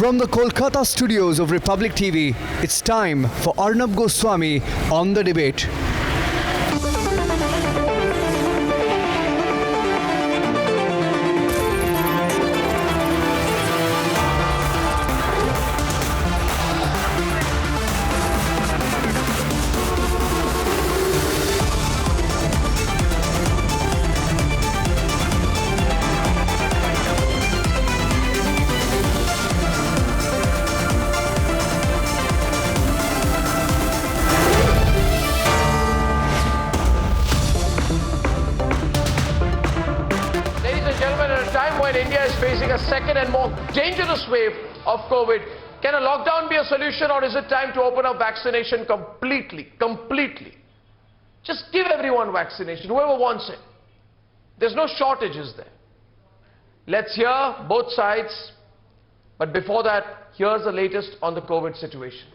From the Kolkata studios of Republic TV, it's time for Arnab Goswami on the debate. India is facing a second and more dangerous wave of COVID. Can a lockdown be a solution, or is it time to open up vaccination completely? Just give everyone vaccination, whoever wants it. There's no shortages there. Let's hear both sides. But before that, here's the latest on the COVID situation.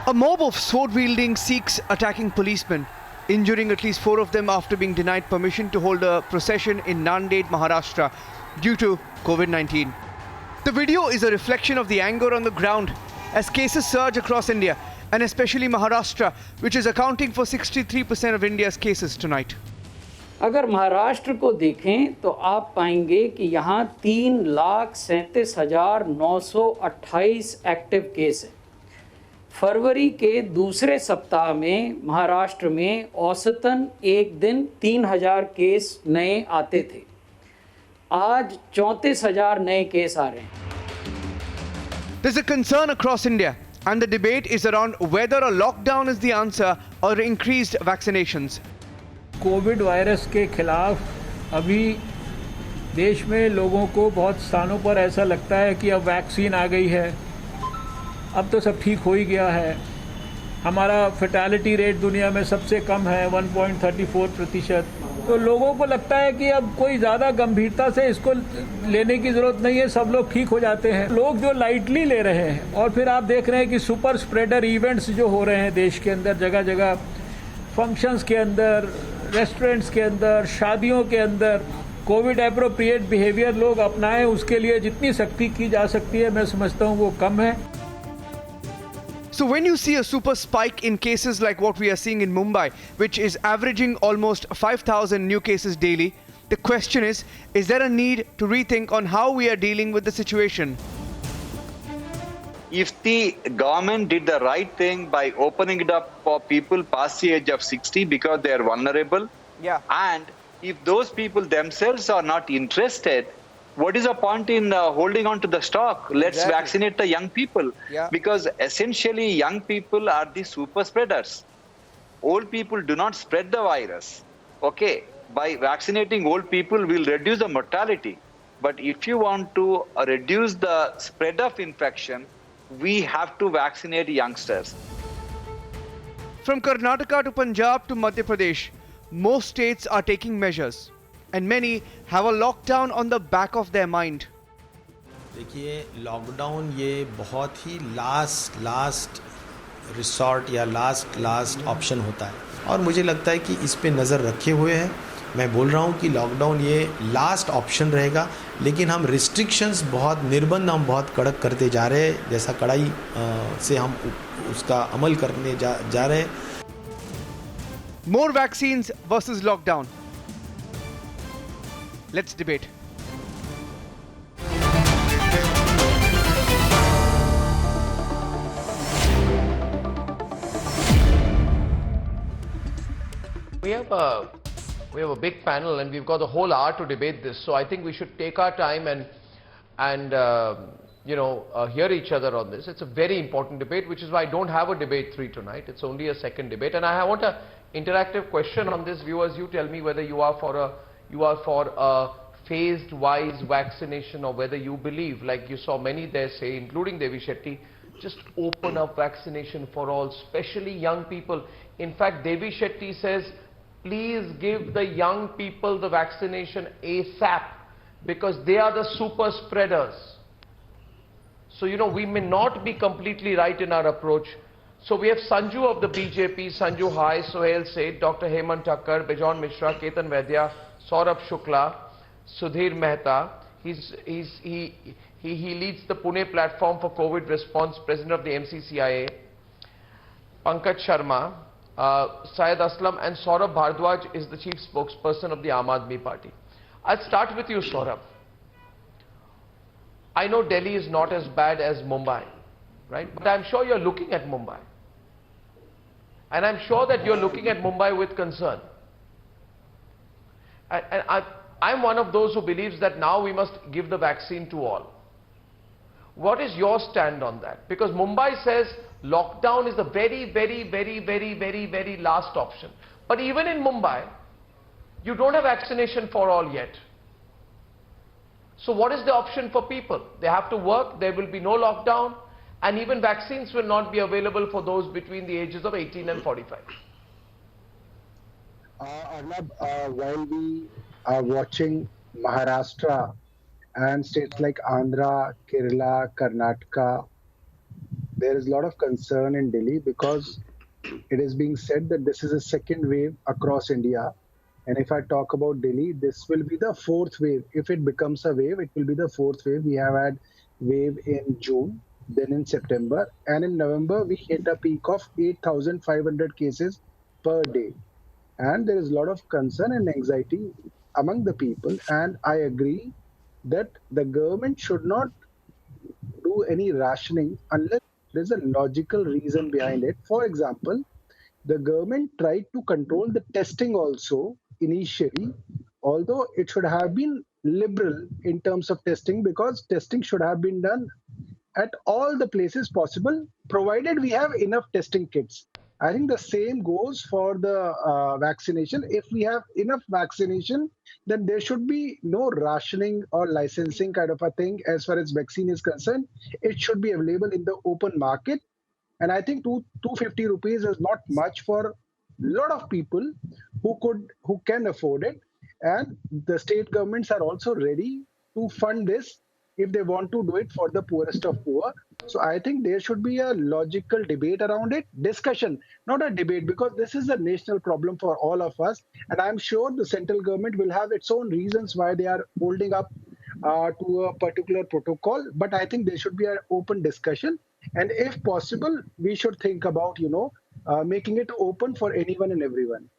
A mob of sword-wielding Sikhs attacking policemen, injuring at least 4 of them after being denied permission to hold a procession in Nanded, Maharashtra due to COVID-19. The video is a reflection of the anger on the ground as cases surge across India, and especially Maharashtra, which is accounting for 63% of India's cases tonight. अगर महाराष्ट्र को देखें तो आप पाएंगे कि यहाँ 3,37,928 active case हैं। फरवरी के दूसरे सप्ताह में महाराष्ट्र में औसतन एक दिन 3,000 केस नए आते थे। आज 34,000 नए केस आ रहे हैं। There's a concern across India, and the debate is around whether a lockdown is the answer or increased vaccinations. Covid virus के खिलाफ अभी देश में लोगों को बहुत स्थानों पर ऐसा लगता है कि अब वैक्सीन आ गई है, अब तो सब ठीक हो ही गया है। हमारा फैटेलिटी रेट दुनिया में सबसे कम है 1.34%। तो लोगों को लगता है कि अब कोई ज़्यादा गंभीरता से इसको लेने की ज़रूरत नहीं है, सब लोग ठीक हो जाते हैं। लोग जो लाइटली ले रहे हैं, और फिर आप देख रहे हैं कि सुपर स्प्रेडर इवेंट्स जो हो रहे हैं देश के अंदर, जगह जगह फंक्शंस के अंदर, रेस्टोरेंट्स के अंदर, शादियों के अंदर कोविड एप्रोप्रिएट बिहेवियर लोग अपनाएं, उसके लिए जितनी सख्ती की जा सकती है मैं समझता हूँ वो कम है। So when you see a super spike in cases like what we are seeing in Mumbai, which is averaging almost 5,000 new cases daily, the question is there a need to rethink on how we are dealing with the situation? If the government did the right thing by opening it up for people past the age of 60 because they are vulnerable, and if those people themselves are not interested, what is the point in holding on to the stock? Let's vaccinate the young people. Because essentially young people are the super spreaders. Old people do not spread the virus. Okay, by vaccinating old people, we'll reduce the mortality. But if you want to reduce the spread of infection, we have to vaccinate youngsters. From Karnataka to Punjab to Madhya Pradesh, most states are taking measures, and many have a lockdown on the back of their mind. देखिए, lockdown ये बहुत ही last resort या last option होता है, और मुझे लगता है कि इस पे नज़र रखे हुए हैं। मैं बोल रहा हूँ कि लॉकडाउन ये लास्ट ऑप्शन रहेगा, लेकिन हम रिस्ट्रिक्शंस बहुत निर्बंध हम बहुत कड़क करते जा रहे हैं, जैसा कड़ाई से हम उसका अमल करने जा रहे हैं। More vaccines versus lockdown. Let's debate. We have a big panel and we've got the whole hour to debate this. So I think we should take our time and hear each other on this. It's a very important debate, which is why I don't have a debate 3 tonight. It's only a second debate. And I want a interactive question on this. Viewers, you tell me whether you are for a phased wise vaccination, or whether you believe, like you saw many there say, including Devi Shetty, just open up vaccination for all, especially young people. In fact, Devi Shetty says, please give the young people the vaccination ASAP, because they are the super spreaders. So, we may not be completely right in our approach. So we have Sanju of the BJP, Sanju Hai, Sohail Seth, Dr. Hemant Thakkar, Bijon Mishra, Ketan Vaidya, Saurabh Shukla, Sudhir Mehta. He leads the Pune platform for COVID response, president of the MCCIA. Pankaj Sharma, Syed Aslam, and Saurabh Bhardwaj is the chief spokesperson of the Aam Aadmi Party. I'll start with you, Saurabh. I know Delhi is not as bad as Mumbai, right? But I'm sure you're looking at Mumbai. And I'm sure that you're looking at Mumbai with concern. And I'm one of those who believes that now we must give the vaccine to all. What is your stand on that? Because Mumbai says lockdown is the very, very, very, very, very, very last option. But even in Mumbai, you don't have vaccination for all yet. So what is the option for people? They have to work, there will be no lockdown, and even vaccines will not be available for those between the ages of 18 and 45. Arnab, while we are watching Maharashtra and states like Andhra, Kerala, Karnataka, there is a lot of concern in Delhi because it is being said that this is a second wave across India. And if I talk about Delhi, this will be the fourth wave. If it becomes a wave, it will be the fourth wave. We have had wave in June, then in September, and in November, we hit a peak of 8,500 cases per day. And there is a lot of concern and anxiety among the people. And I agree that the government should not do any rationing unless there is a logical reason behind it. For example, the government tried to control the testing also initially, although it should have been liberal in terms of testing, because testing should have been done at all the places possible, provided we have enough testing kits. I think the same goes for the vaccination. If we have enough vaccination, then there should be no rationing or licensing kind of a thing as far as vaccine is concerned. It should be available in the open market. And I think 250 rupees is not much for a lot of people who can afford it. And the state governments are also ready to fund this if they want to do it for the poorest of poor. So I think there should be a logical debate around it, discussion, not a debate, because this is a national problem for all of us. And I'm sure the central government will have its own reasons why they are holding up to a particular protocol. But I think there should be an open discussion. And if possible, we should think about, making it open for anyone and everyone.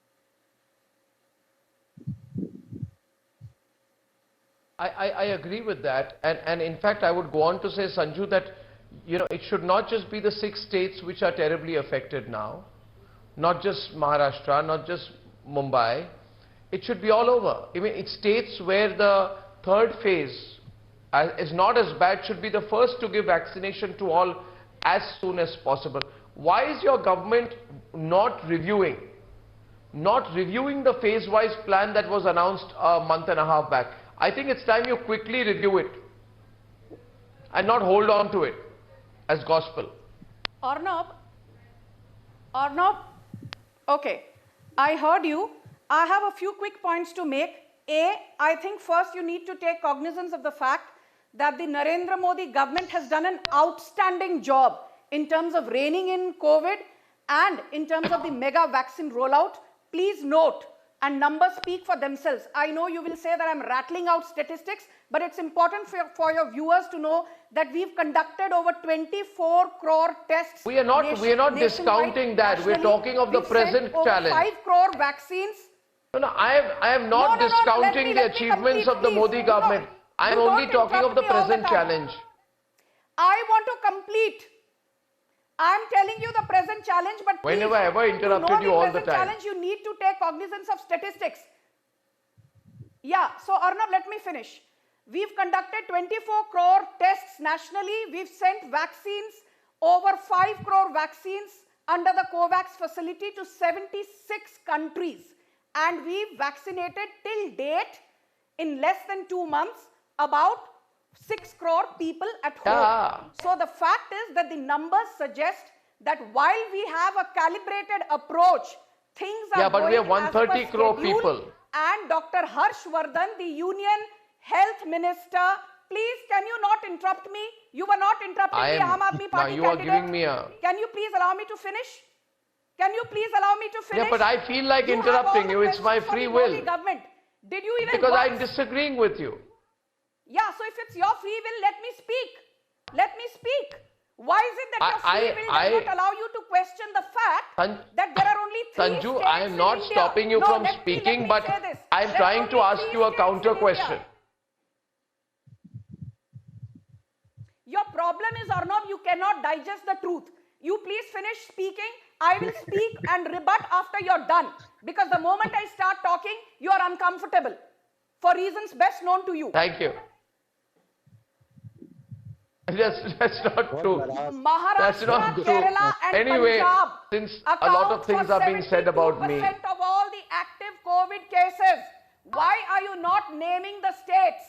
I agree with that. And in fact, I would go on to say, Sanju, that it should not just be the 6 states which are terribly affected now, not just Maharashtra, not just Mumbai. It should be all over. I mean, it's states where the third phase is not as bad should be the first to give vaccination to all as soon as possible. Why is your government not reviewing the phase-wise plan that was announced a month and a half back? I think it's time you quickly review it and not hold on to it as gospel. Arnab, okay, I heard you. I have a few quick points to make. I think first you need to take cognizance of the fact that the Narendra Modi government has done an outstanding job in terms of reining in COVID and in terms of the mega vaccine rollout. Please note, and numbers speak for themselves. I know you will say that I'm rattling out statistics, but it's important for your viewers to know that we've conducted over 24 crore tests. We are not discounting that. We're talking of the present challenge. 5 crore vaccines. No, I am not discounting the achievements of the Modi government. I am only talking of the present challenge. I want to complete. I'm telling you the present challenge, but whenever I ever interrupted you all the time. Challenge, you need to take cognizance of statistics. Yeah, so Arnab, let me finish. We've conducted 24 crore tests nationally. We've sent vaccines, over 5 crore vaccines under the COVAX facility to 76 countries. And we've vaccinated till date, in less than 2 months, about 6 crore people at home. So the fact is that the numbers suggest that while we have a calibrated approach, things are but going we have as per 130 crore schedule. people. And Dr. Harshvardhan, the Union Health Minister, please can you not interrupt me? You were not interrupting the Aam Aadmi Party you are candidate. giving me a... Can you please allow me to finish? Can you please allow me to finish? Yeah, but I feel like You have interrupting all the you. It's my questions for free the will. Modi government. Did you even Because I'm once- disagreeing with you. Yeah, so if it's your free will, let me speak. Let me speak. Why is it that your free will does not allow you to question the fact that there are only 3 Sanju, states I am in not India? stopping you No, from let me speaking, but say this. I am There are trying to only ask 3 you a states counter in India. question. Your problem is, Arnab, you cannot digest the truth. You please finish speaking. I will speak and rebut after you're done. Because the moment I start talking, you are uncomfortable. For reasons best known to you. Thank you. That's not true. That's Maharashtra, not true. Kerala and Anyway, Punjab since a lot of things are being said about me. 72% of all the active COVID cases. Why are you not naming the states?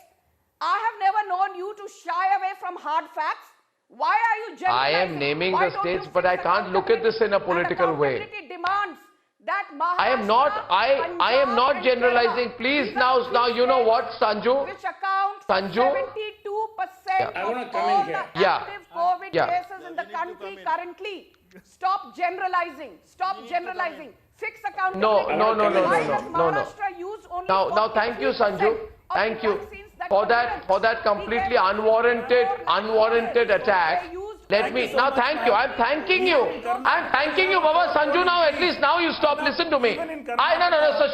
I have never known you to shy away from hard facts. Why are you I generalizing? am naming Why the don't you states, but I fix can't look at this in a accountability? political And way. accountability demands that I am not. Maharashtra, I am Punjab not and generalizing. Kerala, Please these are the now three you know states what, Sanju? which account for Sanju? 72% I wanna of come in all here. the active COVID Yeah. cases in the country currently. Stop generalizing. Stop generalizing. Fix accountability. No. Why does Maharashtra use only Now, thank you, 43% Sanju. of Thank the you vaccines that for were that given? completely We gave unwarranted attack. They used- Let me now thank you. I'm thanking you. I'm thanking you, Baba Sanju. Now at least now you stop. Listen to me. No. So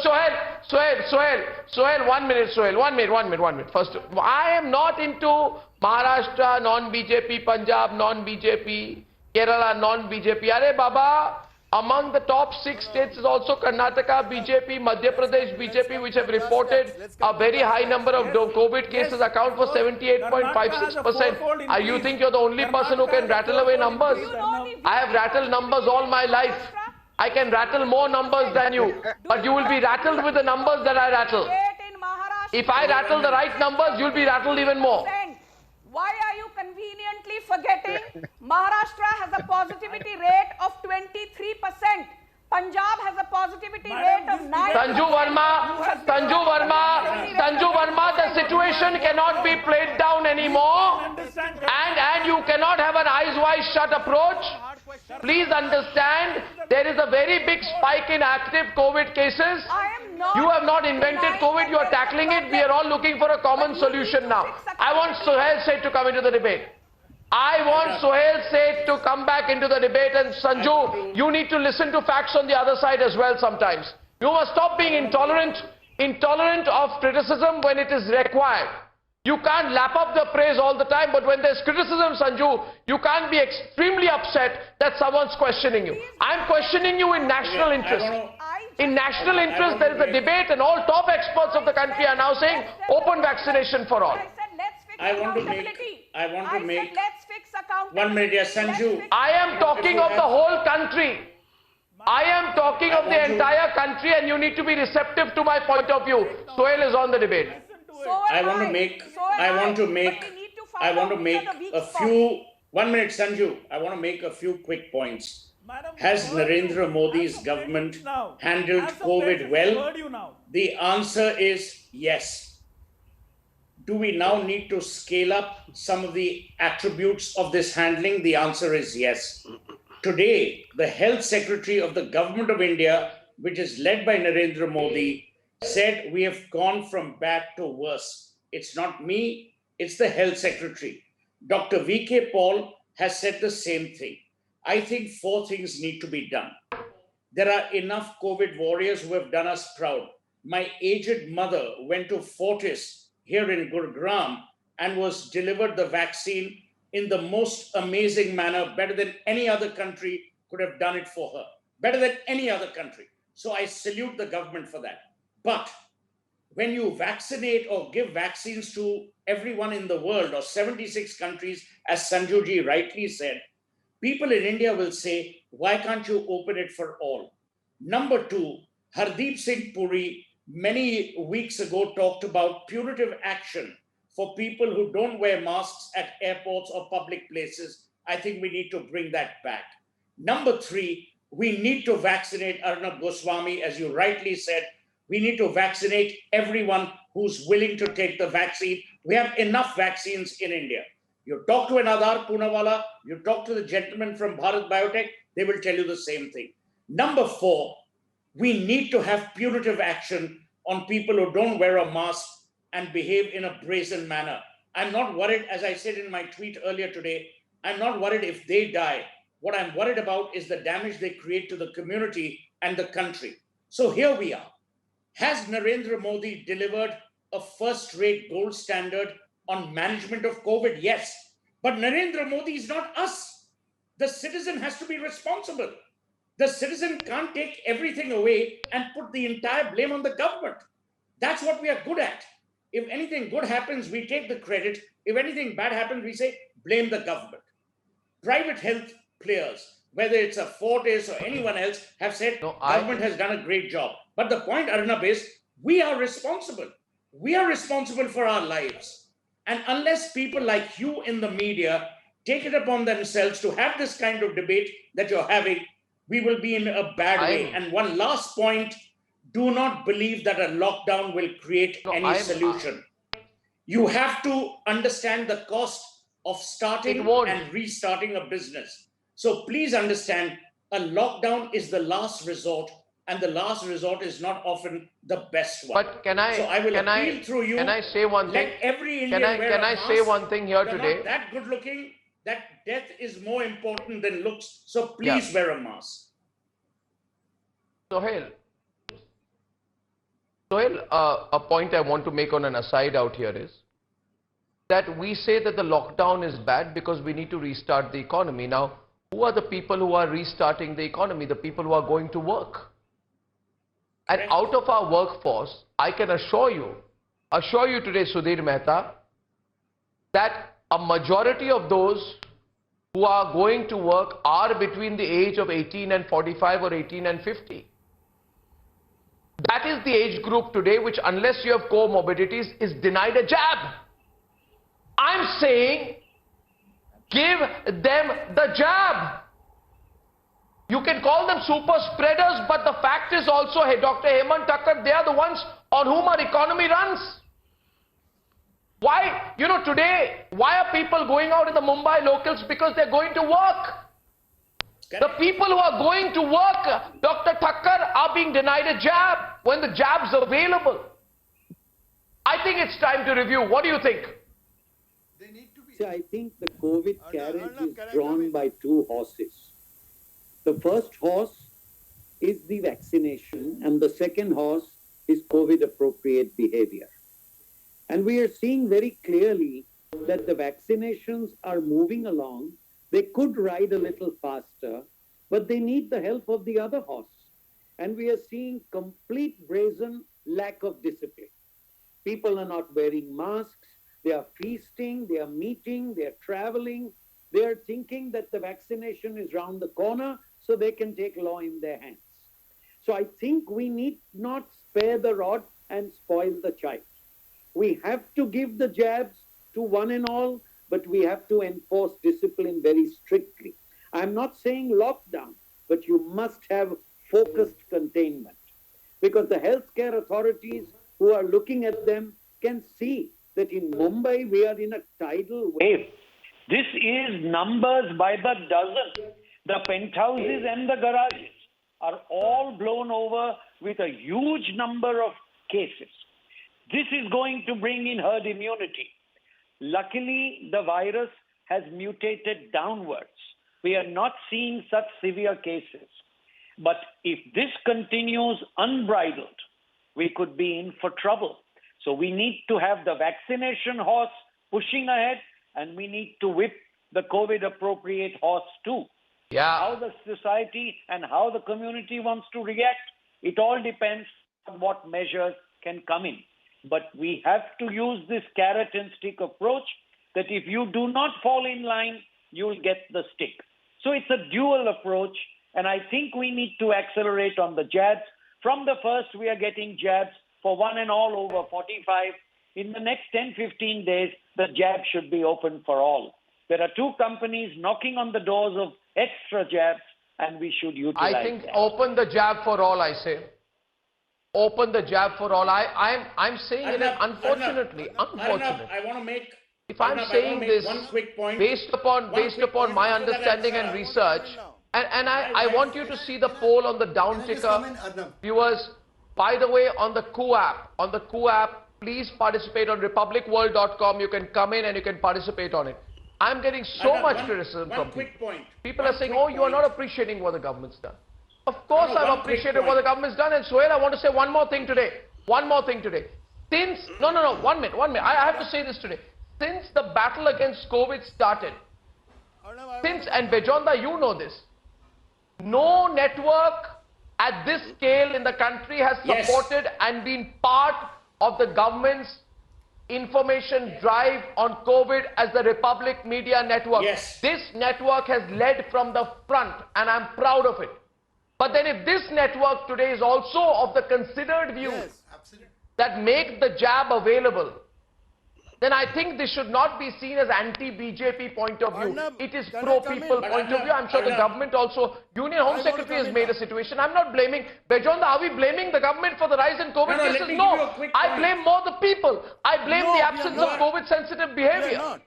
Sohail. 1 minute, Sohail. 1 minute. First, I am not into Maharashtra non-BJP, Punjab non-BJP, Kerala non-BJP. Are Baba. Among the top 6 states is also Karnataka BJP, Madhya Pradesh BJP, which have reported a very high number of COVID cases, account for 78.56%. You think you're the only person who can rattle away numbers? I have rattled numbers all my life. I can rattle more numbers than you, but you will be rattled with the numbers that I rattle. If I rattle the right numbers, you'll be rattled even more. Why are you conveniently forgetting Maharashtra has a positivity rate of 23%. Punjab has a positivity rate of 9%. Sanju Verma, the situation cannot be played down anymore. And you cannot have an eyes wide shut approach. Please understand, there is a very big spike in active COVID cases. You have not invented COVID, you are tackling it. We are all looking for a common solution now. I want Sohail Seth to come into the debate. I want Sohail Seth to come back into the debate, and Sanju, you need to listen to facts on the other side as well sometimes. You must stop being intolerant of criticism when it is required. You can't lap up the praise all the time, but when there's criticism, Sanju, you can't be extremely upset that someone's questioning you. I'm questioning you in national interest. In national interest, there is a debate, and all top experts of the country are now saying open vaccination for all. I want to make let's fix accountability. 1 minute, yes, Sanju. I am talking of the whole country. I am talking of the entire country, and you need to be receptive to my point of view. Sohail is on the debate. I want to make a few, 1 minute, Sanju. I want to make a few quick points. Has Narendra Modi's government handled COVID well? The answer is yes. Do we now need to scale up some of the attributes of this handling? The answer is yes. Today, the Health Secretary of the Government of India, which is led by Narendra Modi, said we have gone from bad to worse. It's not me, it's the Health Secretary. Dr. V.K. Paul has said the same thing. I think 4 things need to be done. There are enough COVID warriors who have done us proud. My aged mother went to Fortis here in Gurugram and was delivered the vaccine in the most amazing manner, better than any other country could have done it for her. Better than any other country. So I salute the government for that. But when you vaccinate or give vaccines to everyone in the world or 76 countries, as Sanjuji rightly said, people in India will say, why can't you open it for all? Number two, Hardeep Singh Puri many weeks ago talked about punitive action for people who don't wear masks at airports or public places. I think we need to bring that back. Number three, we need to vaccinate, Arnab Goswami, as you rightly said, we need to vaccinate everyone who's willing to take the vaccine. We have enough vaccines in India. You talk to an Adar Poonawalla, you talk to the gentleman from Bharat Biotech, they will tell you the same thing. Number four, we need to have punitive action on people who don't wear a mask and behave in a brazen manner. I'm not worried, as I said in my tweet earlier today, I'm not worried if they die. What I'm worried about is the damage they create to the community and the country. So here we are. Has Narendra Modi delivered a first-rate gold standard on management of COVID? Yes. But Narendra Modi is not us. The citizen has to be responsible. The citizen can't take everything away and put the entire blame on the government. That's what we are good at. If anything good happens, we take the credit. If anything bad happens, we say, blame the government. Private health players, whether it's a Fortis or anyone else, have said government has done a great job. But the point, Arnab, is we are responsible. We are responsible for our lives. And unless people like you in the media take it upon themselves to have this kind of debate that you're having, we will be in a bad way. And one last point, do not believe that a lockdown will create any solution. You have to understand the cost of starting and restarting a business. So please understand, a lockdown is the last resort, and the last resort is not often the best one. But can I? So I will appeal through you. Can I say one thing? Let every Indian wear a mask. Can I say one thing here You're today? not that good looking. That death is more important than looks. So please wear a mask. Sohail, a point I want to make on an aside out here is that we say that the lockdown is bad because we need to restart the economy. Now, who are the people who are restarting the economy? The people who are going to work. And out of our workforce, I can assure you today, Sudhir Mehta, that a majority of those who are going to work are between the age of 18 and 45 or 18 and 50. That is the age group today which, unless you have comorbidities, is denied a jab. I'm saying, give them the jab. You can call them super spreaders, but the fact is also, hey, Dr. Hemant Thakkar, they are the ones on whom our economy runs. Why, today, why are people going out in the Mumbai locals? Because they're going to work. The people who are going to work, Dr. Thakkar, are being denied a jab when the jab's available. I think it's time to review. What do you think? See, I think the COVID carriage is drawn by two horses. The first horse is the vaccination, and the second horse is COVID-appropriate behavior. And we are seeing very clearly that the vaccinations are moving along. They could ride a little faster, but they need the help of the other horse. And we are seeing complete brazen lack of discipline. People are not wearing masks. They are feasting, they are meeting, they are traveling. They are thinking that the vaccination is round the corner so they can take law in their hands. So I think we need not spare the rod and spoil the child. We have to give the jabs to one and all, but we have to enforce discipline very strictly. I'm not saying lockdown, but you must have focused containment, because the healthcare authorities who are looking at them can see that in Mumbai we are in a tidal wave. This is numbers by the dozen. The penthouses and the garages are all blown over with a huge number of cases. This is going to bring in herd immunity. Luckily, the virus has mutated downwards. We are not seeing such severe cases. But if this continues unbridled, we could be in for trouble. So we need to have the vaccination horse pushing ahead, and we need to whip the COVID-appropriate horse too. Yeah. How the society and how the community wants to react, it all depends on what measures can come in. but we have to use this carrot and stick approach that if you do not fall in line, you'll get the stick. So it's a dual approach, and I think we need to accelerate on the jabs. From the first, we are getting jabs for one and all over 45. In the next 10-15 days, the jab should be open for all. There are two companies knocking on the doors of extra jabs, and we should utilize I think that. open the jab for all, I say. Open the jab for all. I'm saying it, unfortunately. I want to make... If I'm saying this one quick point, based upon my understanding and research, and I want you to see the poll on the down ticker. Viewers, by the way, on the Coup app, please participate on republicworld.com. You can come in and you can participate on it. I'm getting so much criticism from people. People are saying, oh, you are not appreciating what the government's done. Of course I've appreciated what the government's done. And Suhail, I want to say one more thing today. Since, no, 1 minute. I have to say this today. Since the battle against COVID started, and Bejonda, you know this, no network at this scale in the country has supported and been part of the government's information drive on COVID as the Republic Media Network. Yes. This network has led from the front, and I'm proud of it. But then if this network today is also of the considered view that make the jab available, then I think this should not be seen as anti-BJP point of view. It is pro-people point of view. I'm sure the government also, Union Home Secretary has made a situation. I'm not blaming, Bejonda, are we blaming the government for the rise in COVID cases? No, I blame more the people. I blame the absence of COVID-sensitive behavior.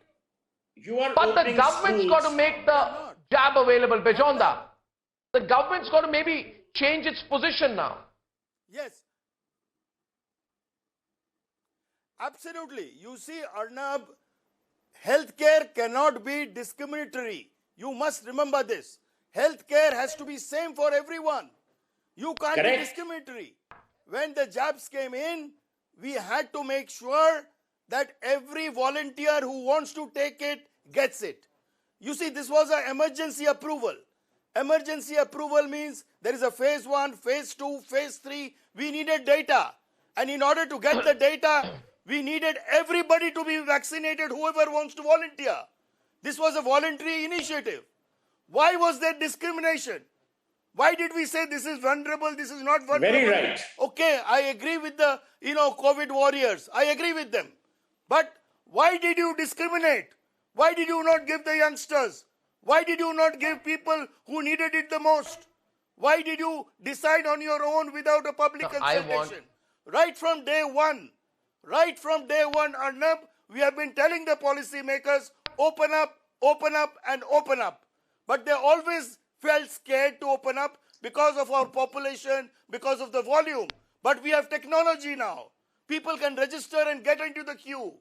But the government's got to make the jab available, Bejonda. The government's got to maybe change its position now. Yes. Absolutely. You see, Arnab, healthcare cannot be discriminatory. You must remember this. Healthcare has to be same for everyone. You can't be discriminatory. When the jabs came in, we had to make sure that every volunteer who wants to take it gets it. You see, this was an emergency approval. Emergency approval means there is a phase 1, phase 2, phase 3. We needed data. And in order to get the data, we needed everybody to be vaccinated, whoever wants to volunteer. This was a voluntary initiative. Why was there discrimination? Why did we say this is vulnerable, this is not vulnerable? Very right. Okay, I agree with the, COVID warriors. I agree with them. But why did you discriminate? Why did you not give the youngsters? Why did you not give people who needed it the most? Why did you decide on your own without a public consultation? Right from day one, Arnab, we have been telling the policymakers, open up, and open up. But they always felt scared to open up because of our population, because of the volume. But we have technology now. People can register and get into the queue.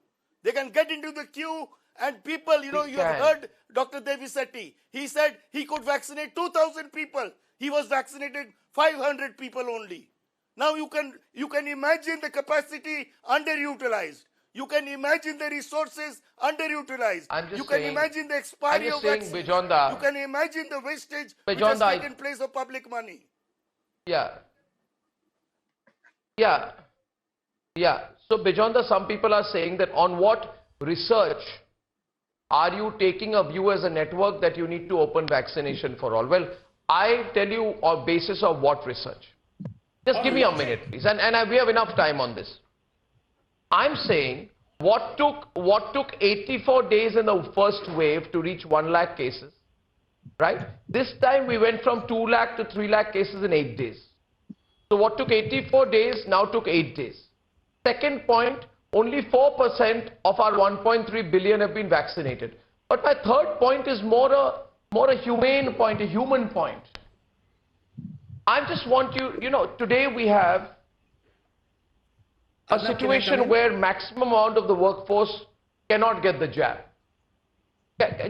They can get into the queue, and people, you have heard Dr. Devi Sethi. He said he could vaccinate 2,000 people. He was vaccinated 500 people only. Now you can imagine the capacity underutilized. You can imagine the resources underutilized. You can imagine the expiry of vaccines. Bejonda, you can imagine the wastage which has taken place of public money. Yeah. So Bejonda, some people are saying that on what research are you taking a view as a network that you need to open vaccination for all? Well, I tell you on basis of what research? Just give me a minute, please. And we have enough time on this. I'm saying what took 84 days in the first wave to reach 1 lakh cases, right? This time we went from 2 lakh to 3 lakh cases in 8 days. So what took 84 days now took 8 days. Second point, only 4% of our 1.3 billion have been vaccinated. But my third point is more a humane point, a human point. I just want today we have a situation where maximum amount of the workforce cannot get the jab.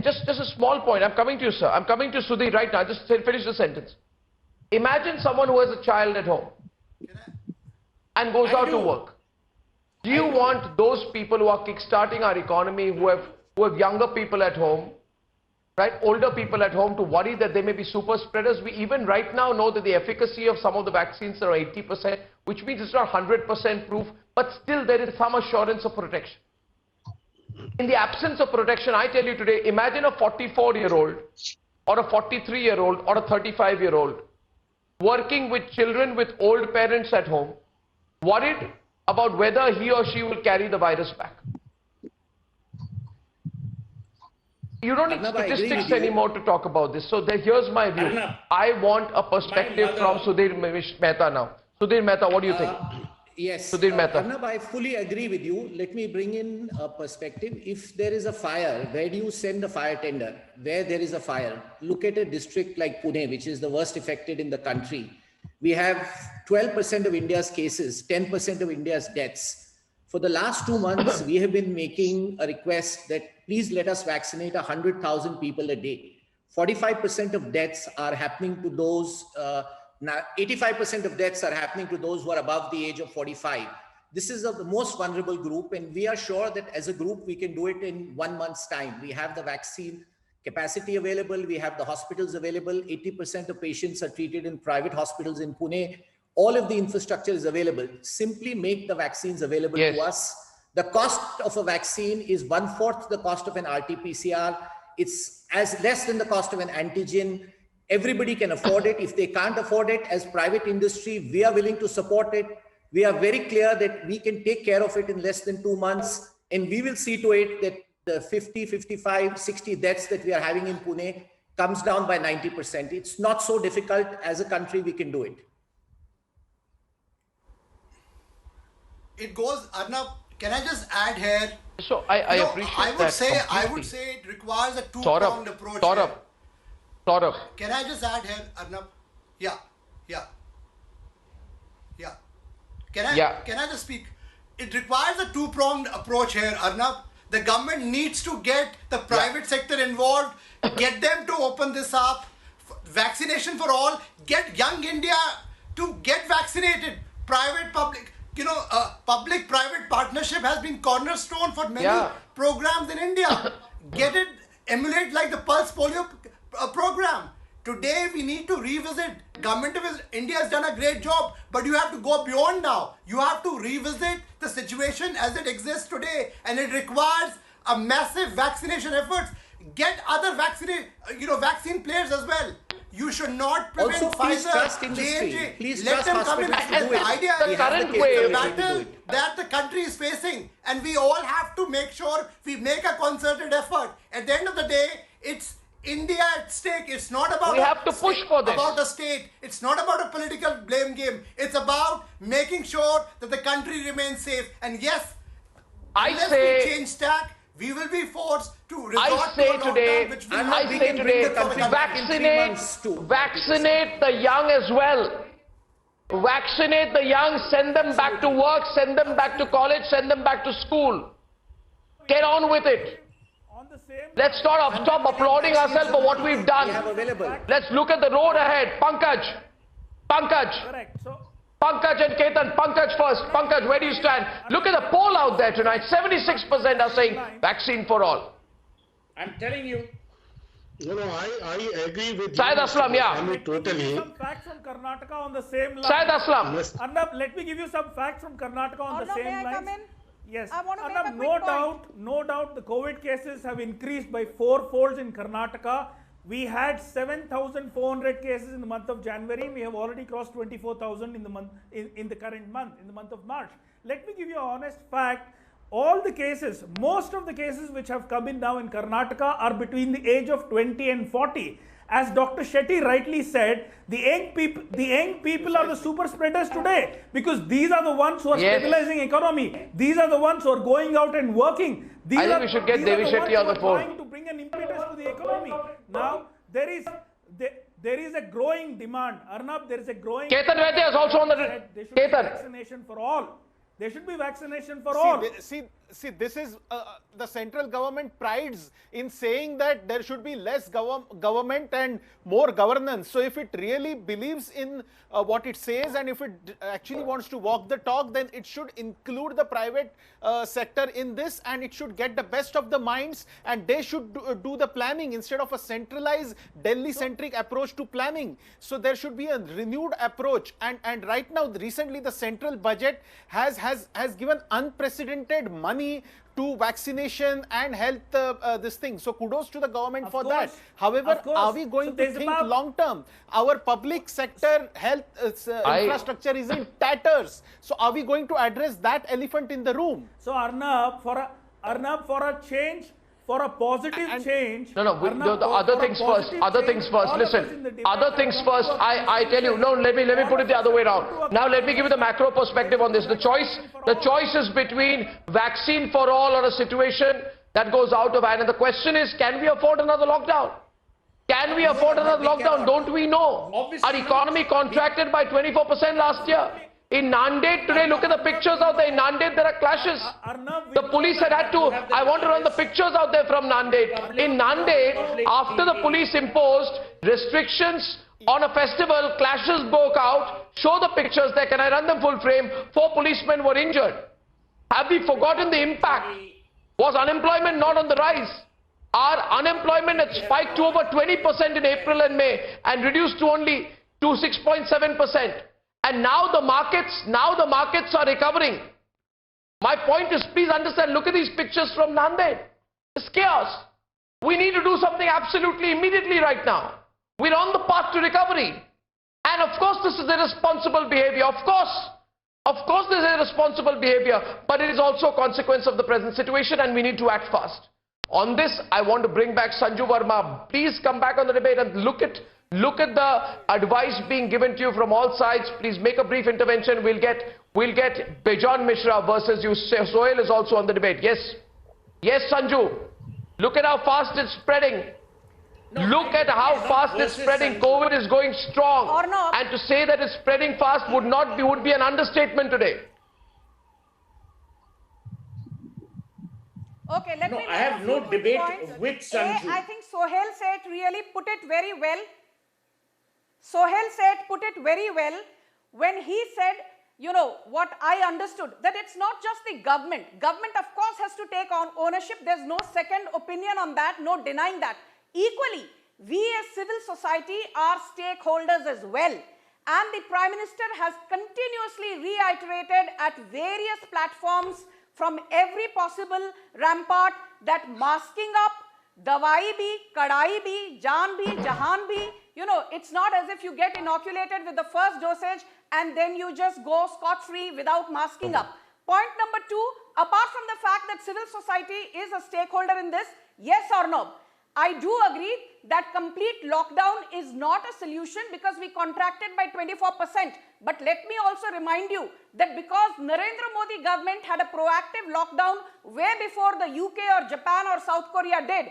Just a small point. I'm coming to you, sir. I'm coming to Sudhir right now. Just finish the sentence. Imagine someone who has a child at home and goes out to work. Do you want those people who are kickstarting our economy, who have younger people at home, right, older people at home, to worry that they may be super spreaders? We even right now know that the efficacy of some of the vaccines are 80%. which means it's not 100% proof, but still there is some assurance of protection. In the absence of protection, I tell you today, imagine a 44-year-old or a 43-year-old or a 35-year-old working with children with old parents at home, worried about whether he or she will carry the virus back. You don't need statistics anymore to talk about this. So here's my view. I want a perspective from Sudhir Mehta now. Sudhir Mehta, what do you think? Yes, Sudhir Mehta. Arnab, I fully agree with you. Let me bring in a perspective. If there is a fire, where do you send a fire tender? Where there is a fire, look at a district like Pune, which is the worst affected in the country. We have 12% of India's cases, 10% of India's deaths. For the last 2 months, we have been making a request that please let us vaccinate 100,000 people a day. 45% of deaths are happening to those, 85% of deaths are happening to those who are above the age of 45. This is the most vulnerable group, and we are sure that as a group, we can do it in 1 month's time. We have the vaccine capacity available. We have the hospitals available. 80% of patients are treated in private hospitals in Pune. All of the infrastructure is available. Simply make the vaccines available to us. The cost of a vaccine is 1/4 the cost of an RT-PCR. It's as less than the cost of an antigen. Everybody can afford it. If they can't afford it, as private industry, we are willing to support it. We are very clear that we can take care of it in less than 2 months. And we will see to it that the 50, 55, 60 deaths that we are having in Pune comes down by 90%. It's not so difficult. As a country, we can do it. It goes, Arnab, can I just add here? So I appreciate I would say it requires a two-pronged approach. Saurabh. Can I just add here, Arnab? Yeah. Can I just speak? It requires a two-pronged approach here, Arnab. The government needs to get the private sector involved, get them to open this up, vaccination for all, get young India to get vaccinated, private, public. Public-private partnership has been cornerstone for many programs in India. Get it, emulate like the Pulse Polio program. Today, we need to revisit. Government of India has done a great job, but you have to go beyond now. You have to revisit the situation as it exists today, and it requires a massive vaccination efforts. Get other vaccine players as well. You should not prevent also, please Pfizer, trust industry. J&J. Please Let them come in. The idea is the battle that the country is facing, and we all have to make sure we make a concerted effort. At the end of the day, it's India at stake. It's not about we have to push for this. About the state. It's not about a political blame game. It's about making sure that the country remains safe. And yes, unless we change tack, we will be forced to resort to a lockdown, which will not be vaccinate the young as well. Vaccinate the young, send them back to work, send them back to college, send them back to school. Get on with it. Let's stop applauding ourselves for what we've done. Let's look at the road ahead. Pankaj. Pankaj and Ketan. Pankaj first. Pankaj, where do you stand? Look at the poll out there tonight. 76% are saying vaccine for all. I'm telling you. No, I agree with Syed Aslam, totally. Some facts from Karnataka on the same line. Syed Aslam. Yes. Arnab, let me give you some facts from Karnataka on the same line. Come in? Yes. I want to Arnab, make a quick point. no doubt the COVID cases have increased by 4-fold in Karnataka. We had 7,400 cases in the month of January. We have already crossed 24,000 in the month in the current month, in the month of March. Let me give you an honest fact. All the cases, most of the cases which have come in now in Karnataka are between the age of 20 and 40. As Dr. Shetty rightly said, the young people are the super spreaders today, because these are the ones who are stabilizing economy. These are the ones who are going out and working. I think we should get Devi Shetty on the phone. Trying to bring an impetus to the economy. Now there is a growing demand. Arnab, there is a growing. Ketan Vaidya is also on the. There should be vaccination for all. There should be vaccination for all. see, this is the central government prides in saying that there should be less government and more governance. So if it really believes in what it says, and if it actually wants to walk the talk, then it should include the private sector in this, and it should get the best of the minds, and they should do the planning instead of a centralized Delhi-centric approach to planning. So there should be a renewed approach, and right now, recently the central budget has given unprecedented money to vaccination and health this thing. So kudos to the government for that. However, are we going to think long term? Our public sector health infrastructure is in tatters. So are we going to address that elephant in the room? So Arnab, for a change, for a positive change. No, the other things first. Other things first. Listen. Other things first. I tell you. No, let me put it the other way around. Now let me give you the macro perspective on this. The choice is between vaccine for all or a situation that goes out of hand. And the question is, can we afford another lockdown? Can we afford another lockdown? Don't we know? Our economy contracted by 24% last year. In Nanded today, look at the pictures out there. In Nanded, there are clashes. The police had to, I want to run the pictures out there from Nanded. In Nanded, after the police imposed restrictions on a festival, clashes broke out. Show the pictures there. Can I run them full frame? 4 policemen were injured. Have we forgotten the impact? Was unemployment not on the rise? Our unemployment had spiked to over 20% in April and May and reduced to only 6.7%. And now the markets are recovering. My point is, please understand, look at these pictures from Nanded. It's chaos. We need to do something absolutely immediately right now. We're on the path to recovery. And of course, this is irresponsible behavior. Of course, this is irresponsible behavior. But it is also a consequence of the present situation, and we need to act fast. On this, I want to bring back Sanju Verma. Please come back on the debate and look at the advice being given to you from all sides. Please make a brief intervention. We'll get Bejan Mishra versus you. Sohail is also on the debate. Yes, Sanju. Look at how fast it's spreading. Look at how fast it's spreading. COVID is going strong. And to say that it's spreading fast would be an understatement today. Okay, let me I have no debate with Sanju. I think Sohail said really put it very well. When he said, you know, what I understood, that it's not just the government. Government, of course, has to take on ownership. There's no second opinion on that, no denying that. Equally, we as civil society are stakeholders as well. And the Prime Minister has continuously reiterated at various platforms from every possible rampart that masking up, dawai bhi, kadai bhi, jaan bhi, jahan bhi, you know, it's not as if you get inoculated with the first dosage and then you just go scot-free without masking up. Point number 2, apart from the fact that civil society is a stakeholder in this, yes or no? I do agree that complete lockdown is not a solution because we contracted by 24%. But let me also remind you that because Narendra Modi government had a proactive lockdown way before the UK or Japan or South Korea did,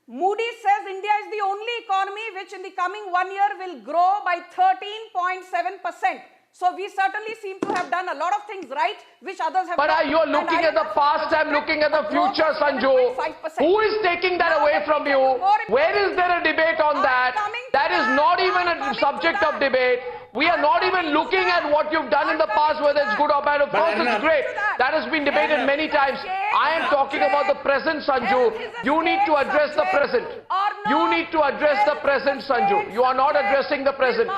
Moody's says India is the only economy which in the coming 1 year will grow by 13.7%. So we certainly seem to have done a lot of things right, which others have but done. But you are looking at the past, I am looking at the future, Sanju. Who is taking that away from you? Where is there a debate on that? That is not even a subject of debate. We are not even looking at what you've done in the past, whether it's good or bad. Of course, it's great. That has been debated many times. I am talking about the present, Sanju. You need to address the present. You need to address the present, Sanju. You are not addressing the present.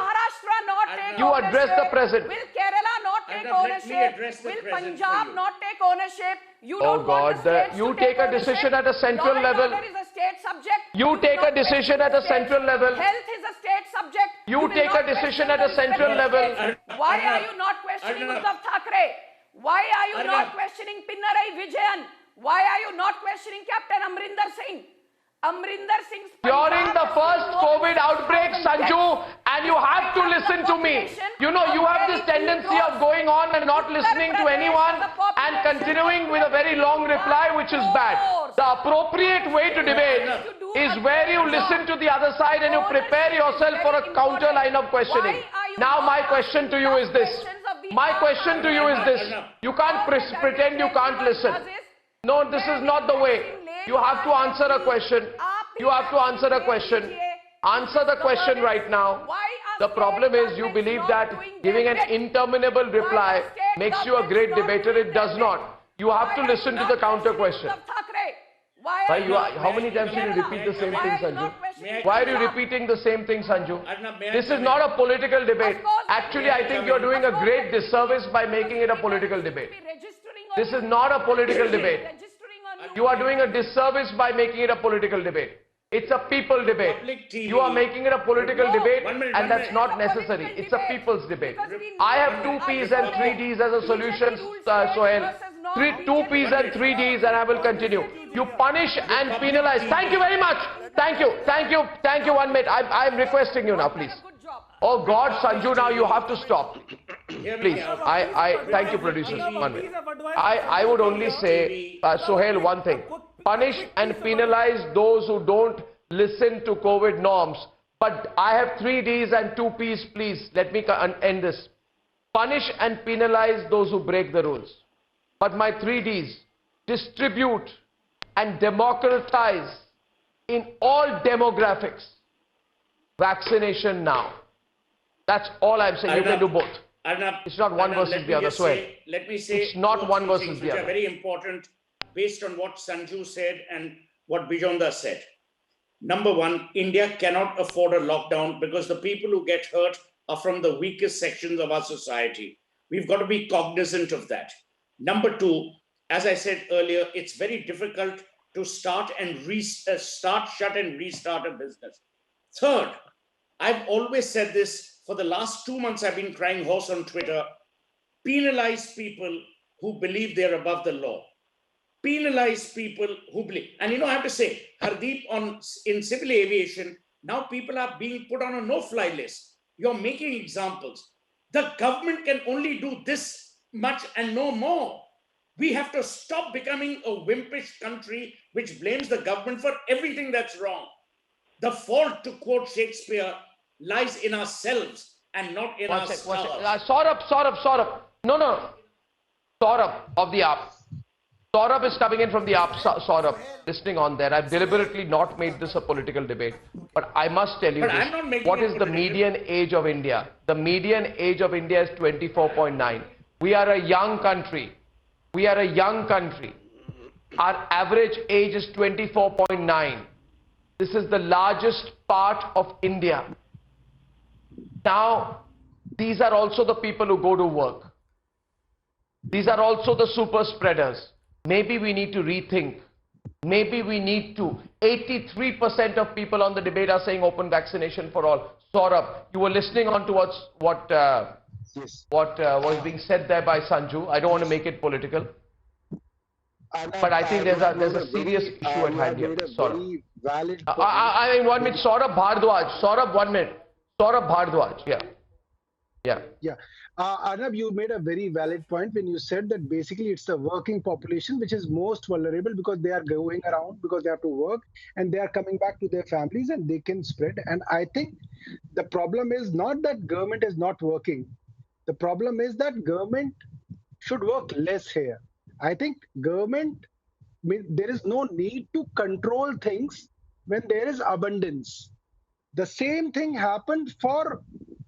You address the present. Will Kerala not take ownership? Will Punjab not take ownership? You don't want the states you take a decision at a central level. Is a state subject. You take a decision at a central level. Health is a state subject. You take a decision at a central level. Why are you not questioning Uddhav Thackeray? Why are you not questioning Pinarayi Vijayan? Why are you not questioning Captain Amrinder Singh? Amrinder Singh's during the first COVID outbreak, Sanju, and you have to listen to me. You know, you have this tendency of going on and not listening to anyone and continuing with a very long reply, which is bad. The appropriate way to debate is where you listen to the other side and you prepare yourself for a counter line of questioning. Now my question to you is this. My question to you is this. You can't pretend you can't listen. No, this is not the way. You have to answer a question. You have to answer a question. Answer the question right now. The problem is you believe that giving an interminable reply makes you a great debater. It does not. You have to listen to the counter question. How many times did you repeat the same thing, Sanju? Why are you repeating the same thing, Sanju? This is not a political debate. Actually, I think you're doing a great disservice by making it a political debate. This is not a political debate. You are doing a disservice by making it a political debate. It's a people debate. You are making it a political debate, and that's not necessary. It's a people's debate. I have 2 Ps and 3 Ds as a solution, Sohail. 2 Ps and 3 Ds, and I will continue. You punish and penalize. Thank you very much. Thank you. Thank you. Thank you. 1 minute. I'm requesting you now, please. Oh God, Sanju, now you have to stop. Please. Thank you, producers. 1 minute. I would only say, Sohail, one thing. Punish and penalize those who don't listen to COVID norms. But I have 3 Ds and 2 Ps, please. Let me end this. Punish and penalize those who break the rules. But my 3 Ds, distribute and democratize in all demographics vaccination now. That's all I'm saying. You can do both. It's not one versus the other. Let me say it's not one versus things the which other. are very important based on what Sanju said and what Bijonda said. Number one, India cannot afford a lockdown because the people who get hurt are from the weakest sections of our society. We've got to be cognizant of that. Number two, as I said earlier, it's very difficult to start, shut and restart a business. Third, I've always said this for the last 2 months. I've been crying horse on Twitter. Penalize people who believe they're above the law. Penalize people who believe. And I have to say, Hardeep, in civil aviation, now people are being put on a no-fly list. You're making examples. The government can only do this much and no more. We have to stop becoming a wimpish country which blames the government for everything that's wrong. The fault, to quote Shakespeare, lies in ourselves and not in our stars. Saurabh. No. Saurabh of the app. Saurabh is coming in from the app. Saurabh, listening on there. I've deliberately not made this a political debate. But I must tell you this. What is the median age of India? The median age of India is 24.9. We are a young country. Our average age is 24.9. This is the largest part of India. Now, these are also the people who go to work. These are also the super spreaders. Maybe we need to rethink. 83% of people on the debate are saying open vaccination for all. Saurabh, you were listening on to what was being said there by Sanju. I don't want to make it political. But I think there's a serious issue at hand here. Saurabh. I mean, 1 minute. Saurabh Bhardwaj. Saurabh, 1 minute. Saurabh Bhardwaj. Yeah. Arnab, you made a very valid point when you said that basically it's the working population which is most vulnerable because they are going around, because they have to work and they are coming back to their families and they can spread. And I think the problem is not that government is not working. The problem is that government should work less here. I think there is no need to control things when there is abundance. The same thing happened for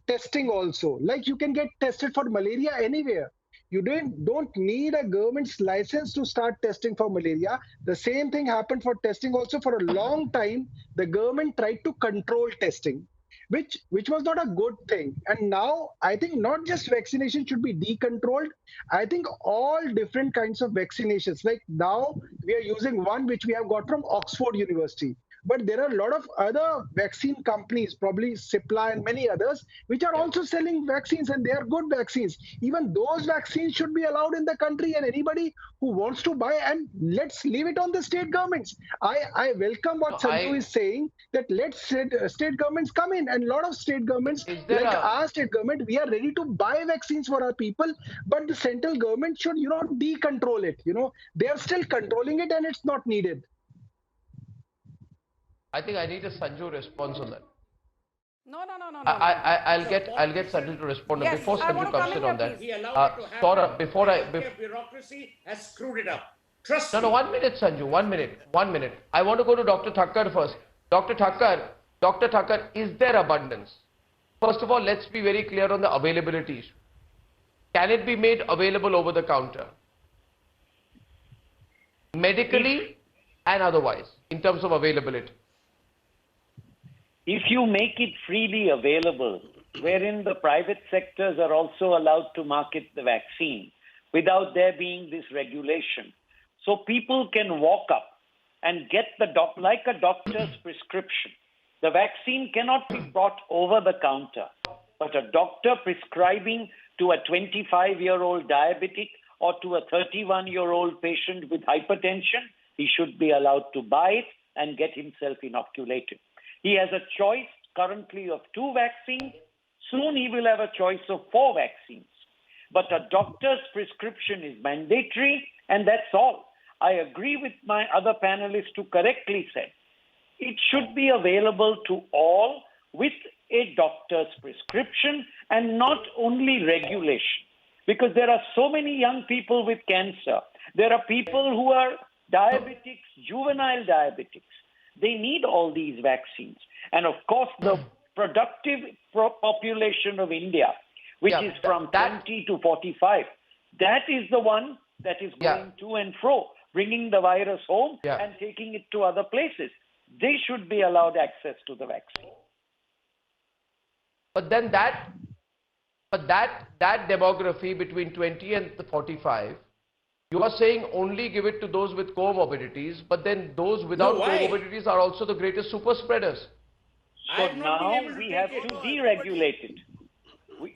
testing also. Like you can get tested for malaria anywhere. You don't need a government's license to start testing for malaria. The same thing happened for testing also. For a long time, the government tried to control testing, which was not a good thing. And now I think not just vaccination should be decontrolled. I think all different kinds of vaccinations, like now we are using one which we have got from Oxford University. But there are a lot of other vaccine companies, probably Cipla and many others, which are also selling vaccines, and they are good vaccines. Even those vaccines should be allowed in the country, and anybody who wants to buy, and let's leave it on the state governments. I welcome what Sanju is saying, that let state governments come in, and a lot of state governments, like our state government, we are ready to buy vaccines for our people, but the central government should, decontrol it. They are still controlling it, and it's not needed. I think I need a Sanju response on that. No. I'll get Sanju to respond. Before Sanju comes in on that. Saurabh, bureaucracy has screwed it up. Trust No, me. 1 minute, Sanju. 1 minute. 1 minute. I want to go to Dr. Thakkar first. Dr. Thakkar, is there abundance? First of all, let's be very clear on the availability issue. Can it be made available over the counter? Medically and otherwise, in terms of availability. If you make it freely available, wherein the private sectors are also allowed to market the vaccine without there being this regulation, so people can walk up and get like a doctor's prescription. The vaccine cannot be brought over the counter, but a doctor prescribing to a 25-year-old diabetic or to a 31-year-old patient with hypertension, he should be allowed to buy it and get himself inoculated. He has a choice currently of 2 vaccines. Soon he will have a choice of 4 vaccines. But a doctor's prescription is mandatory, and that's all. I agree with my other panelists who correctly said it should be available to all with a doctor's prescription and not only regulation. Because there are so many young people with cancer. There are people who are diabetics, juvenile diabetics. They need all these vaccines. And of course, the productive population of India, which is from 20 to 45, that is the one that is going to and fro, bringing the virus home and taking it to other places. They should be allowed access to the vaccine. But then that demography between 20 and the 45, you are saying only give it to those with comorbidities, but then those without comorbidities are also the greatest super spreaders. So now we have to deregulate it.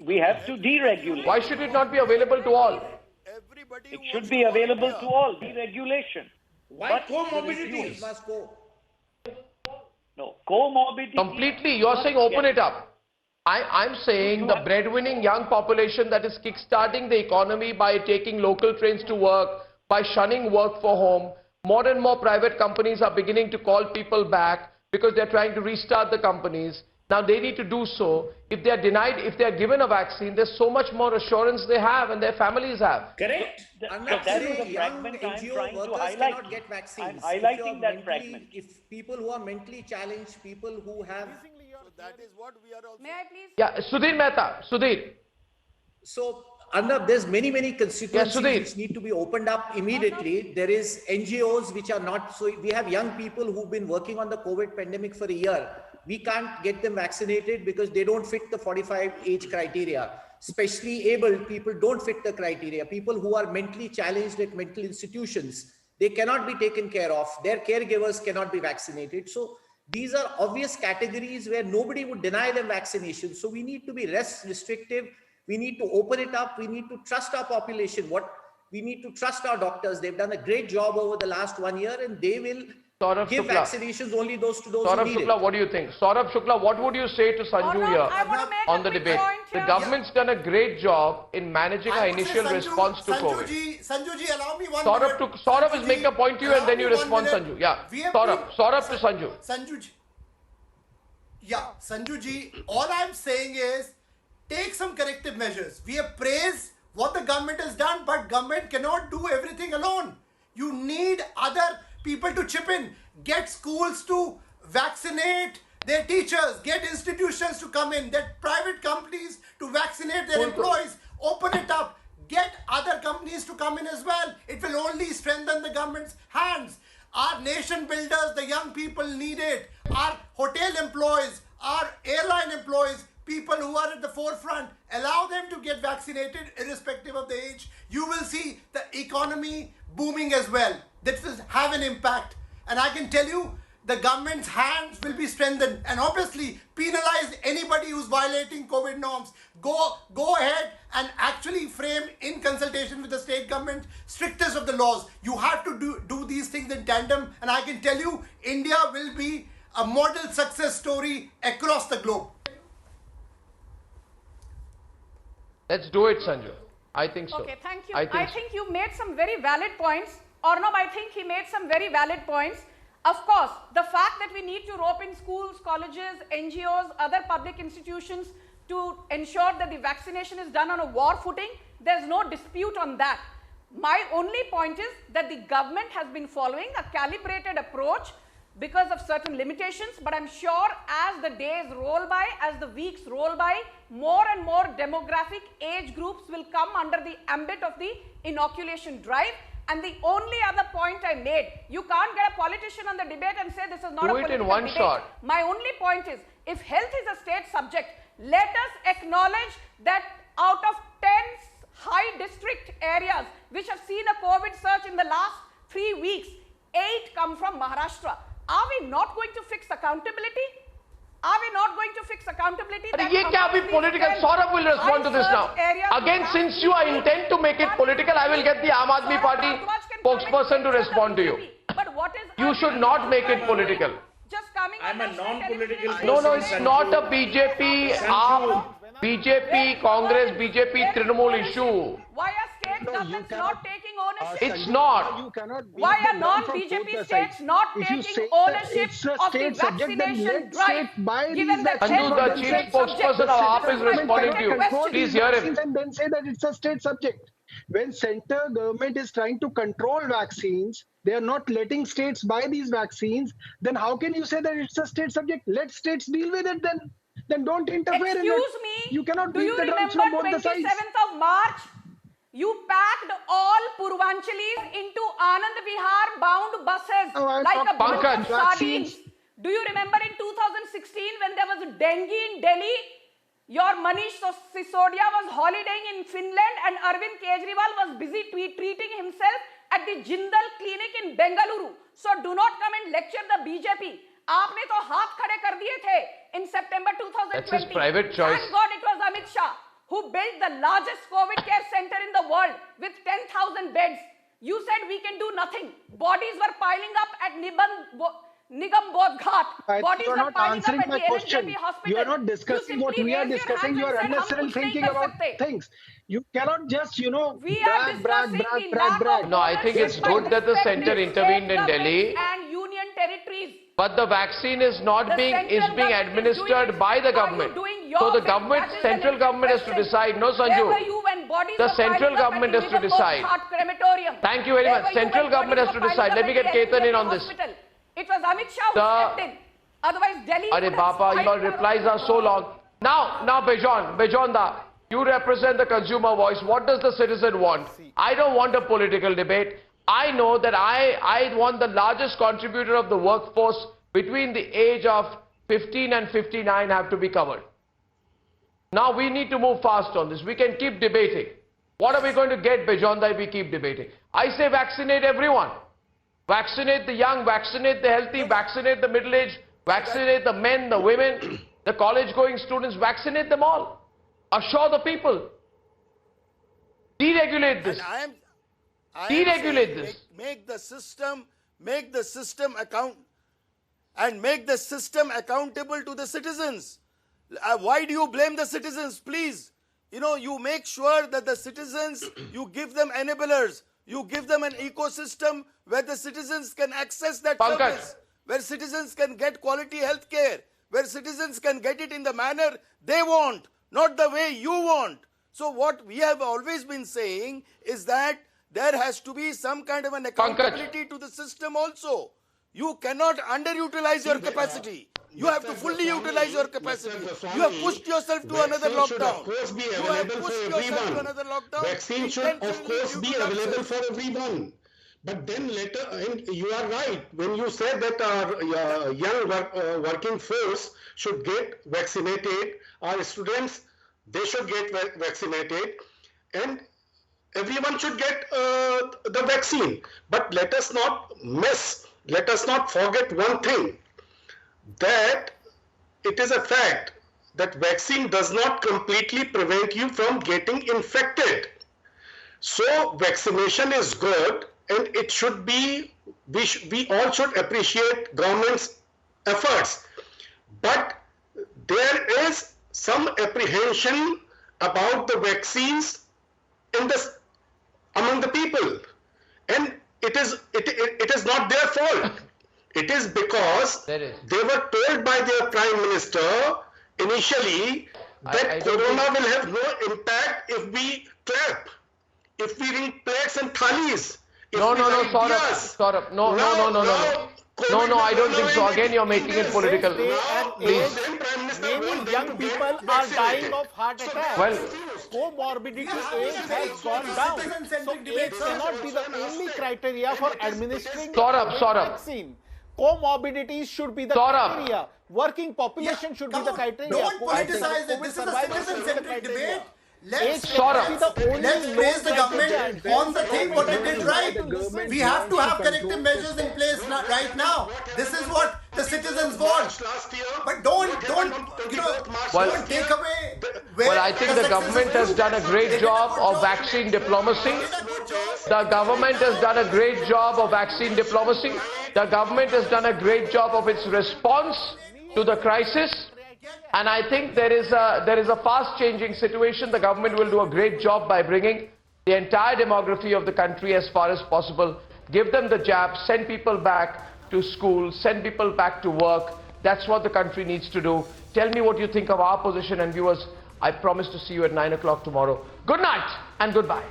We have to deregulate. Why should it not be available to all? It should be available to all, deregulation. Why comorbidities? No, comorbidity. Completely, you are saying open it up. I'm saying the breadwinning young population that is kickstarting the economy by taking local trains to work, by shunning work for home. More and more private companies are beginning to call people back because they're trying to restart the companies. Now they need to do so. If they are denied, if they are given a vaccine, there's so much more assurance they have and their families have. Correct. So that is the fragment I'm trying to highlight. Get vaccines. I'm highlighting that fragment. If people who are mentally challenged, people who have... That is what we are also... May I please? Yeah, Sudhir Mehta. Sudhir. So, Arnab, there's many constituencies which need to be opened up immediately. There is NGOs which are not, so we have young people who've been working on the COVID pandemic for a year. We can't get them vaccinated because they don't fit the 45 age criteria. Especially abled people don't fit the criteria. People who are mentally challenged at mental institutions, they cannot be taken care of. Their caregivers cannot be vaccinated. So these are obvious categories where nobody would deny them vaccination. So we need to be less restrictive. We need to open it up. We need to trust our population. We need to trust our doctors. They've done a great job over the last 1 year, and they will give vaccinations only to those who need it. Shukla, what do you think? Saurabh Shukla, what would you say to Sanju here on the debate? The government's done a great job in managing our initial response to COVID. Sanjuji, allow me 1 Saurabh, minute. Saurabh is making a point to you and then you respond, Sanju. Yeah, Saurabh to Sanju. Sanjuji. Yeah, Sanjuji, all I'm saying is take some corrective measures. We have praised what the government has done, but government cannot do everything alone. You need other people to chip in. Get schools to vaccinate their teachers, get institutions to come in, get private companies to vaccinate their employees, open it up, get other companies to come in as well. It will only strengthen the government's hands. Our nation builders, the young people need it. Our hotel employees, our airline employees, people who are at the forefront, allow them to get vaccinated irrespective of the age. You will see the economy booming as well. This will have an impact. And I can tell you, the government's hands will be strengthened, and obviously penalize anybody who's violating COVID norms. Go ahead and actually frame, in consultation with the state government, strictest of the laws. You have to do these things in tandem, and I can tell you, India will be a model success story across the globe. Let's do it, Sanju. I think so. Okay, thank you. I think you made some very valid points. Arnab, I think he made some very valid points. Of course, the fact that we need to rope in schools, colleges, NGOs, other public institutions to ensure that the vaccination is done on a war footing, there's no dispute on that. My only point is that the government has been following a calibrated approach because of certain limitations, but I'm sure as the days roll by, as the weeks roll by, more and more demographic age groups will come under the ambit of the inoculation drive. And the only other point I made, you can't get a politician on the debate and say this is not a political debate. Do it in one shot. My only point is, if health is a state subject, let us acknowledge that out of 10 high district areas which have seen a COVID surge in the last 3 weeks, 8 come from Maharashtra. Are we not going to fix accountability? Are we not going to fix accountability? Ye kya abhi political? Saurabh will respond to this now. Again, since you are intent to make it political, I will get the Aam Aadmi Party spokesperson to respond to you. But what is You should not make it political. Just coming I'm a non-political person. No, it's not a BJP, BJP, Congress, BJP, Trinamool issue. Why are state governments not taking ownership? It's not. Why are non-BJP states not taking ownership of the vaccination drive? Given that Sanju, the chief spokesperson of AAP is responding to you. Please hear him. And then say that it's a state subject. When center government is trying to control vaccines, they are not letting states buy these vaccines, then how can you say that it's a state subject? Let states deal with it then. Then don't interfere in it. Excuse me, you cannot do beat you the drums remember from both the sides. 27th of March? You packed all Purvanchalis into Anand Vihar bound buses like a bunch of sardines. Do you remember in 2016 when there was dengue in Delhi? Your Manish Sisodia was holidaying in Finland and Arvind Kejriwal was busy treating himself at the Jindal clinic in Bengaluru. So do not come and lecture the BJP. आपने तो हाथ खड़े कर दिए थे in September 2020. That's his private choice. Thank God it was Amit Shah who built the largest COVID care center in the world with 10,000 beds. You said we can do nothing. Bodies were piling up at Nigam Bodh Ghat. Bodies were piling up at the LNJP hospital. You are not discussing what we are discussing. You are unnecessarily thinking about things. You cannot just, brag. No, I think it's good that the center intervened in Delhi. And union territories. But the vaccine is being administered by the government. So the central government has to decide. No, Sanju. The central government has to decide. Thank you very much. Central government has to decide. Let me get Ketan in on this. It was Amit Shah who stepped in. Otherwise, Delhi. Arey Bapa, your replies are so long. Now, Bejonda, you represent the consumer voice. What does the citizen want? I don't want a political debate. I know that I want the largest contributor of the workforce between the age of 15 and 59 have to be covered. Now we need to move fast on this. We can keep debating. What are we going to get, Bejonda, if we keep debating? I say vaccinate everyone. Vaccinate the young, vaccinate the healthy, vaccinate the middle-aged, vaccinate the men, the women, the college-going students, vaccinate them all. Assure the people. Deregulate this. Deregulate this. Make the system accountable to the citizens. Why do you blame the citizens? Please, you make sure that the citizens, you give them enablers, you give them an ecosystem where the citizens can access that service, where citizens can get quality health care, where citizens can get it in the manner they want, not the way you want. So what we have always been saying is that there has to be some kind of an accountability to the system also. You cannot underutilize your capacity. You have to fully utilize your capacity. You have pushed yourself to another lockdown. Vaccine should of course be available for everyone. But then later, and you are right, when you said that our young working force should get vaccinated, our students, they should get vaccinated, and everyone should get the vaccine. But let us not forget one thing, that it is a fact that vaccine does not completely prevent you from getting infected. So vaccination is good, and it should be, we all should appreciate government's efforts. But there is some apprehension about the vaccines among the people, and it is not their fault. It is because they were told by their Prime Minister initially that corona will have no impact if we clap. if we ring plates and thalis, No, Saurabh. No, I don't think so. Again, you're making it political. Please. Many young people are dying of heart attacks. Well, comorbidity age has gone down. So age cannot be the only criteria for administering vaccine. Comorbidities should be the criteria. Working population should be the criteria. Don't politicize it. This is a citizen-centric debate. Let's praise the government on the thing what they did right. We have to have corrective measures in place right now. This is what the citizens want. But don't take away. Well, I think the government has done a great job of vaccine diplomacy. The government has done a great job of vaccine diplomacy. The government has done a great job of its response to the crisis. And I think there is a fast-changing situation. The government will do a great job by bringing the entire demography of the country as far as possible. Give them the jab, send people back to school, send people back to work. That's what the country needs to do. Tell me what you think of our position, and viewers, I promise to see you at 9 o'clock tomorrow. Good night and goodbye.